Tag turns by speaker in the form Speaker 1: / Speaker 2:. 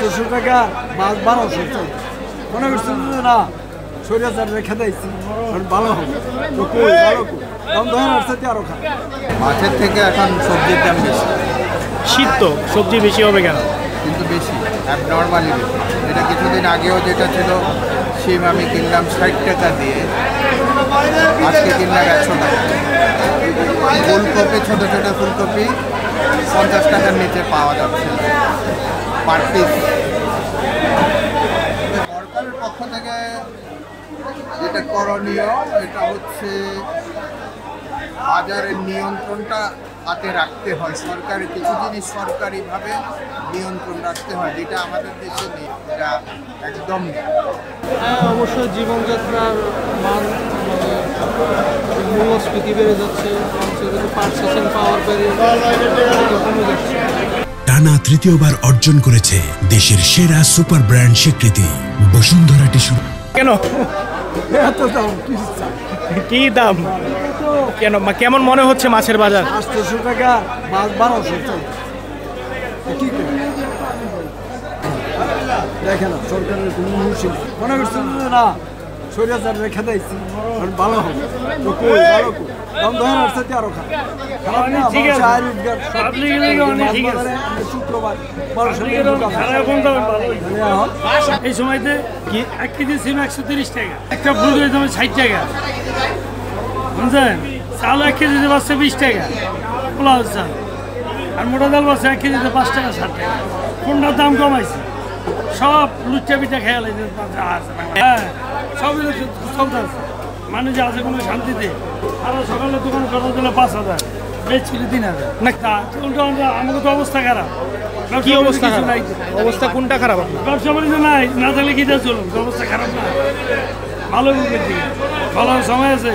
Speaker 1: 800 টাকা মাছ 1200 চাই মনে করছেন না সরিয়াচার রেখে দিয়েছি ভালো হবে তো কই ভালো কই দাম 1000 সাথে আরো খায়
Speaker 2: মাছের থেকে এখন সবজির দাম বেশি।
Speaker 3: শীত তো সবজি বেশি হবে কেন?
Speaker 2: কিন্তু বেশি অ্যাবনর্মালি বেশি। এটা কিছুদিন আগেও যেটা ছিল শিম আমি কিনলাম 60 টাকা দিয়ে, আজকে কিনলাম 100 টাকা। ফুলকপি ছোটো ছোটো ফুলকপি 50 টাকার নিচে পাওয়া যাচ্ছে পার পিস। সরকারের পক্ষ থেকে যেটা করণীয় এটা হচ্ছে বাজারের নিয়ন্ত্রণটা হাতে রাখতে হয়। সরকারি কিছু জিনিস সরকারিভাবে নিয়ন্ত্রণ রাখতে হয়, যেটা আমাদের দেশে নেই, এটা একদম নেই।
Speaker 4: হ্যাঁ, অবশ্যই জীবনযাত্রার মান মূল্যস্ফীতি বেড়ে যাচ্ছে, পার্সেশন পাওয়ার কমে যাচ্ছে।
Speaker 5: টানা তৃতীয়বার অর্জন করেছে দেশের সেরা সুপার ব্র্যান্ড স্বীকৃতি বসুন্ধরা টিস্যু।
Speaker 3: কেন
Speaker 1: এত দাম
Speaker 3: কি দাম কেন? কেমন মনে হচ্ছে মাছের বাজার?
Speaker 1: 800 টাকা মাছ 1200 চাই কি করে দেখেন সরকারের কোনো হুঁশি মনে করছেন না সরিয়াচার রেখে দিয়েছি ভালো হবে তো কই ভালো কই দাম 1000 সাথে আরো খায়
Speaker 3: ঠিক আছে
Speaker 1: শুক্রবার
Speaker 6: এই সময়তে 1 কেজি সিম 130 টাকা, একটা ফুলকপির দাম 60 টাকা, বুঝছেন? চাল 1 কেজিতে বাড়ছে 20 টাকা, পোলাও চাল। আর মোটা ডাল বাড়ছে 1 কেজিতে 5 টাকা 60 টাকা। কোনটার দাম কমাইছে? সব লুচ্চা পিঠা খেয়াল হ্যাঁ, সব চলতে আছে। মানুষ যে আছে কোনো শান্তিতে। আর সকালে দোকান কথা দিলে 5000, বেচছিল 3000 না। আমাকে তো অবস্থা খারাপ।
Speaker 3: কি অবস্থা খারাপ? অবস্থা কোনটা খারাপ?
Speaker 6: ব্যবসা বাণিজ্য নাই, না থাকলে কি চলুন? অবস্থা খারাপ না, ভালো দিকে ভালো সময় আছে।